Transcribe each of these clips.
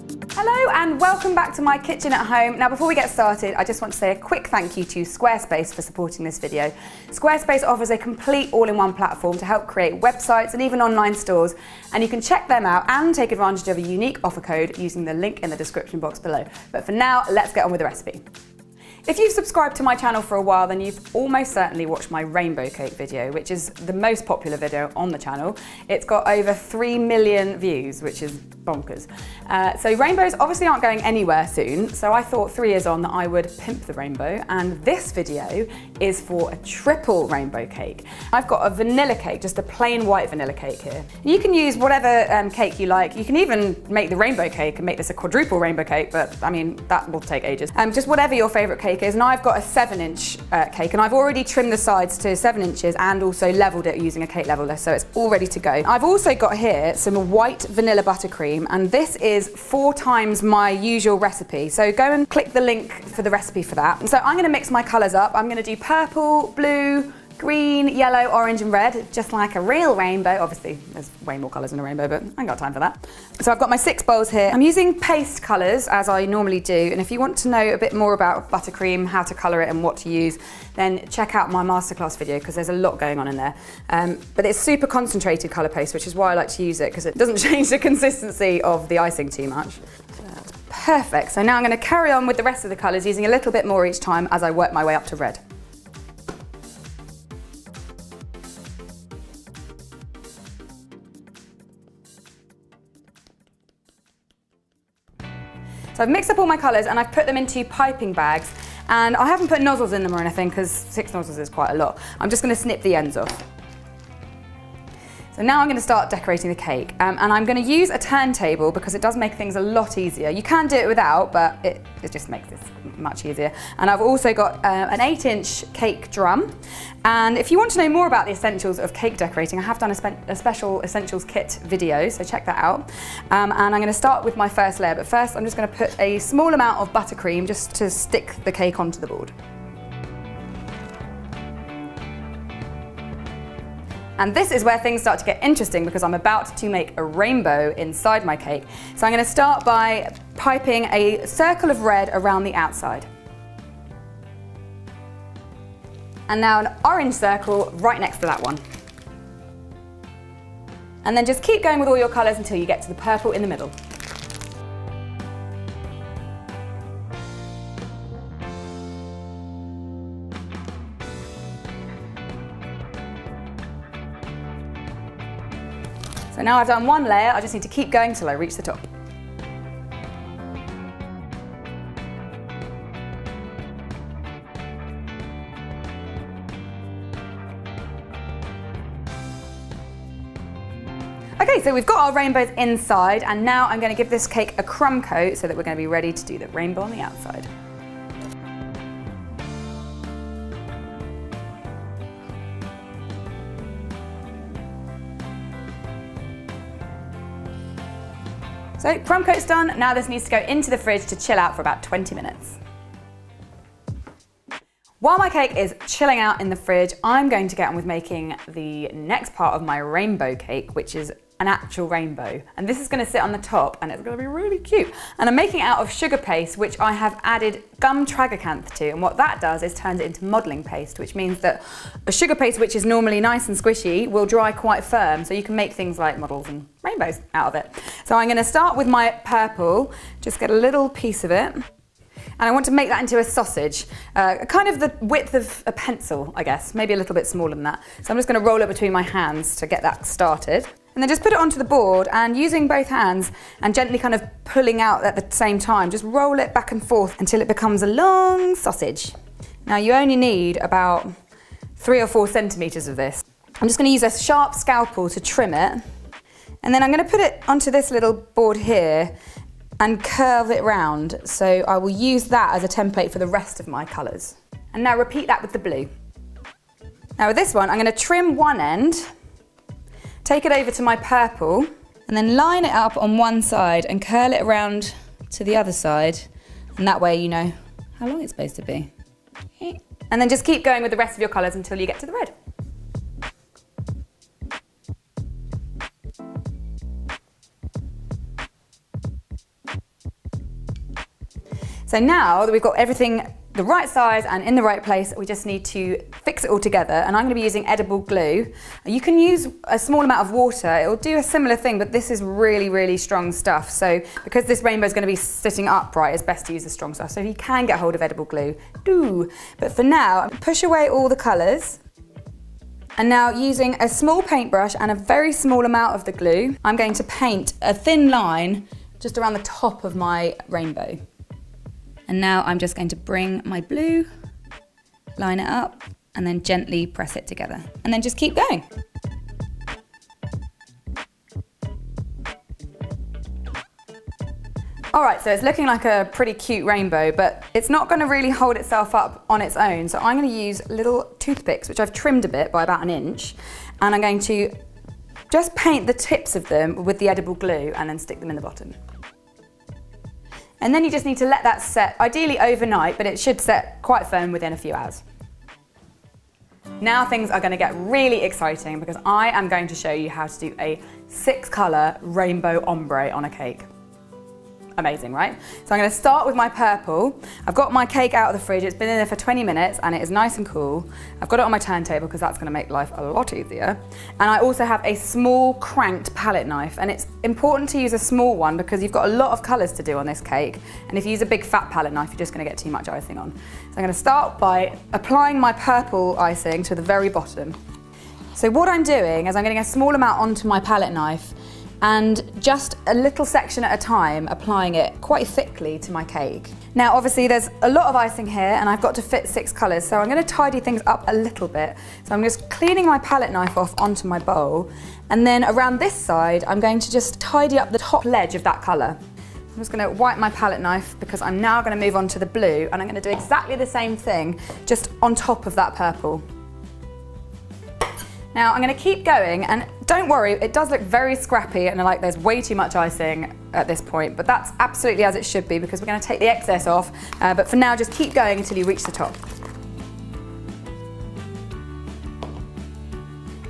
Hello and welcome back to my kitchen at home. Now before we get started, I just want to say a quick thank you to Squarespace for supporting this video. Squarespace offers a complete all-in-one platform to help create websites and even online stores, and you can check them out and take advantage of a unique offer code using the link in the description box below. But for now, let's get on with the recipe. If you've subscribed to my channel for a while, then you've almost certainly watched my rainbow cake video, which is the most popular video on the channel. It's got over 3 million views, which is bonkers. So rainbows obviously aren't going anywhere soon, so I thought 3 years on that I would pimp the rainbow, and this video is for a triple rainbow cake. I've got a vanilla cake, just a plain white vanilla cake here. You can use whatever cake you like. You can even make the rainbow cake and make this a quadruple rainbow cake, but I mean, that will take ages. Just whatever your favorite cake is. And I've got a 7-inch cake, and I've already trimmed the sides to 7 inches and also leveled it using a cake leveler, so it's all ready to go. I've also got here some white vanilla buttercream, and this is 4 times my usual recipe. So go and click the link for the recipe for that. And so I'm gonna mix my colors up. I'm gonna do purple, blue, green, yellow, orange and red, just like a real rainbow. Obviously, there's way more colours in a rainbow, but I ain't got time for that. So I've got my 6 bowls here. I'm using paste colours, as I normally do, and if you want to know a bit more about buttercream, how to colour it and what to use, then check out my masterclass video, because there's a lot going on in there. But it's super concentrated colour paste, which is why I like to use it, because it doesn't change the consistency of the icing too much. So that's perfect. So now I'm going to carry on with the rest of the colours, using a little bit more each time as I work my way up to red. So I've mixed up all my colours and I've put them into piping bags, and I haven't put nozzles in them or anything because 6 nozzles is quite a lot. I'm just going to snip the ends off. So now I'm going to start decorating the cake, and I'm going to use a turntable because it does make things a lot easier. You can do it without, but it just makes this much easier. And I've also got an 8-inch cake drum. And if you want to know more about the essentials of cake decorating, I have done a special essentials kit video, so check that out. And I'm going to start with my first layer, but first I'm just going to put a small amount of buttercream just to stick the cake onto the board. And this is where things start to get interesting, because I'm about to make a rainbow inside my cake. So I'm going to start by piping a circle of red around the outside. And now an orange circle right next to that one. And then just keep going with all your colours until you get to the purple in the middle. So now I've done one layer, I just need to keep going till I reach the top. Okay, so we've got our rainbows inside, and now I'm going to give this cake a crumb coat so that we're going to be ready to do the rainbow on the outside. So crumb coat's done, now this needs to go into the fridge to chill out for about 20 minutes. While my cake is chilling out in the fridge, I'm going to get on with making the next part of my rainbow cake, which is an actual rainbow. And this is going to sit on the top, and it's going to be really cute. And I'm making it out of sugar paste, which I have added gum tragacanth to. And what that does is turns it into modelling paste, which means that a sugar paste, which is normally nice and squishy, will dry quite firm. So you can make things like models and rainbows out of it. So I'm going to start with my purple, just get a little piece of it. And I want to make that into a sausage, kind of the width of a pencil, I guess, maybe a little bit smaller than that. So I'm just going to roll it between my hands to get that started. And then just put it onto the board, and using both hands and gently kind of pulling out at the same time, just roll it back and forth until it becomes a long sausage. Now you only need about 3 or 4 centimetres of this. I'm just going to use a sharp scalpel to trim it. And then I'm going to put it onto this little board here and curve it round. So I will use that as a template for the rest of my colours. And now repeat that with the blue. Now with this one, I'm going to trim one end, take it over to my purple, and then line it up on one side and curl it around to the other side. And that way you know how long it's supposed to be. And then just keep going with the rest of your colours until you get to the red. So now that we've got everything the right size and in the right place, we just need to fix it all together. And I'm going to be using edible glue. You can use a small amount of water. It will do a similar thing, but this is really, really strong stuff. So because this rainbow is going to be sitting upright, it's best to use the strong stuff. So if you can get hold of edible glue, do. But for now, push away all the colours. And now using a small paintbrush and a very small amount of the glue, I'm going to paint a thin line just around the top of my rainbow. And now I'm just going to bring my blue, line it up, and then gently press it together. And then just keep going. All right, so it's looking like a pretty cute rainbow, but it's not going to really hold itself up on its own. So I'm going to use little toothpicks, which I've trimmed a bit by about 1 inch. And I'm going to just paint the tips of them with the edible glue and then stick them in the bottom. And then you just need to let that set, ideally overnight, but it should set quite firm within a few hours. Now things are going to get really exciting because I am going to show you how to do a 6-colour rainbow ombre on a cake. Amazing, right? So I'm going to start with my purple. I've got my cake out of the fridge. It's been in there for 20 minutes and it is nice and cool. I've got it on my turntable because that's going to make life a lot easier. And I also have a small cranked palette knife, and it's important to use a small one because you've got a lot of colours to do on this cake. And if you use a big fat palette knife, you're just going to get too much icing on. So I'm going to start by applying my purple icing to the very bottom. So what I'm doing is I'm getting a small amount onto my palette knife and just a little section at a time, applying it quite thickly to my cake. Now obviously there's a lot of icing here and I've got to fit 6 colours, so I'm going to tidy things up a little bit. So I'm just cleaning my palette knife off onto my bowl, and then around this side I'm going to just tidy up the top ledge of that colour. I'm just going to wipe my palette knife because I'm now going to move on to the blue, and I'm going to do exactly the same thing just on top of that purple. Now I'm going to keep going, and don't worry, it does look very scrappy and like there's way too much icing at this point, but that's absolutely as it should be because we're going to take the excess off, but for now just keep going until you reach the top.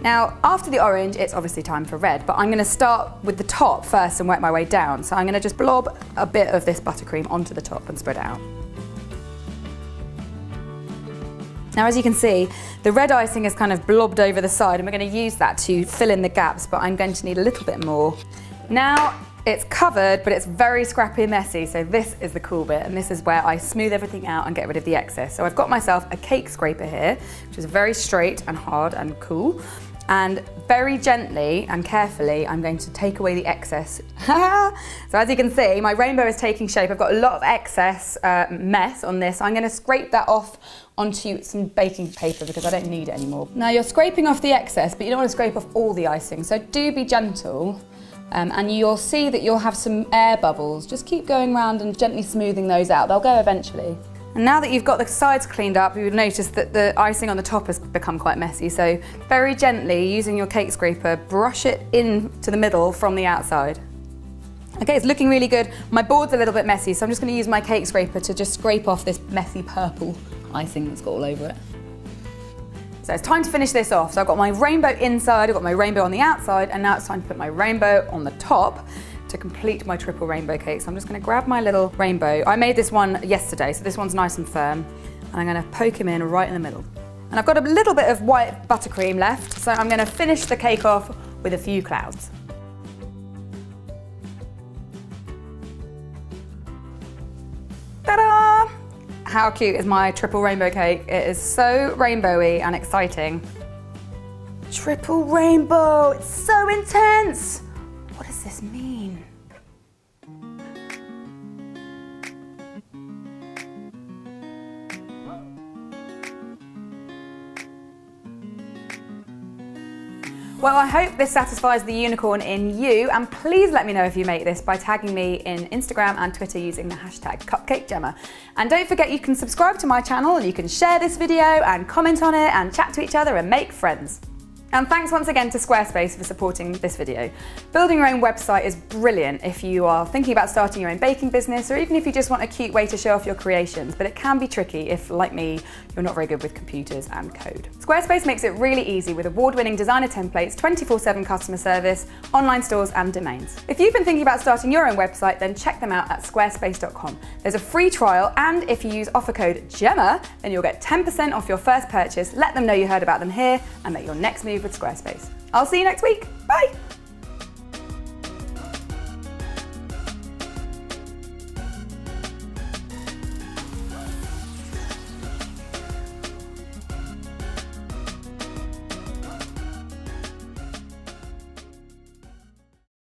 Now after the orange it's obviously time for red, but I'm going to start with the top first and work my way down. So I'm going to just blob a bit of this buttercream onto the top and spread it out. Now as you can see, the red icing is kind of blobbed over the side, and we're going to use that to fill in the gaps, but I'm going to need a little bit more. Now it's covered, but it's very scrappy and messy, so this is the cool bit, and this is where I smooth everything out and get rid of the excess. So I've got myself a cake scraper here, which is very straight and hard and cool, and very gently and carefully I'm going to take away the excess. So as you can see, my rainbow is taking shape. I've got a lot of excess mess on this. I'm going to scrape that off onto some baking paper because I don't need it anymore. Now you're scraping off the excess, but you don't want to scrape off all the icing, so do be gentle, and you'll see that you'll have some air bubbles. Just keep going around and gently smoothing those out. They'll go eventually. And now that you've got the sides cleaned up, you would notice that the icing on the top has become quite messy, so very gently, using your cake scraper, brush it into the middle from the outside. Okay, it's looking really good. My board's a little bit messy, so I'm just going to use my cake scraper to just scrape off this messy purple icing that's got all over it. So it's time to finish this off. So I've got my rainbow inside, I've got my rainbow on the outside, and now it's time to put my rainbow on the top to complete my triple rainbow cake. So I'm just going to grab my little rainbow. I made this one yesterday, so this one's nice and firm, and I'm going to poke him in right in the middle. And I've got a little bit of white buttercream left, so I'm going to finish the cake off with a few clouds. Ta-da! How cute is my triple rainbow cake? It is so rainbowy and exciting. Triple rainbow, it's so intense! What does this mean? Well, I hope this satisfies the unicorn in you, and please let me know if you make this by tagging me in Instagram and Twitter using the hashtag CupcakeJemma. And don't forget, you can subscribe to my channel and you can share this video and comment on it and chat to each other and make friends. And thanks once again to Squarespace for supporting this video. Building your own website is brilliant if you are thinking about starting your own baking business, or even if you just want a cute way to show off your creations, but it can be tricky if, like me, you're not very good with computers and code. Squarespace makes it really easy with award-winning designer templates, 24/7 customer service, online stores and domains. If you've been thinking about starting your own website, then check them out at squarespace.com. There's a free trial, and if you use offer code Jemma, then you'll get 10% off your first purchase. Let them know you heard about them here and make your next move with Squarespace. I'll see you next week. Bye!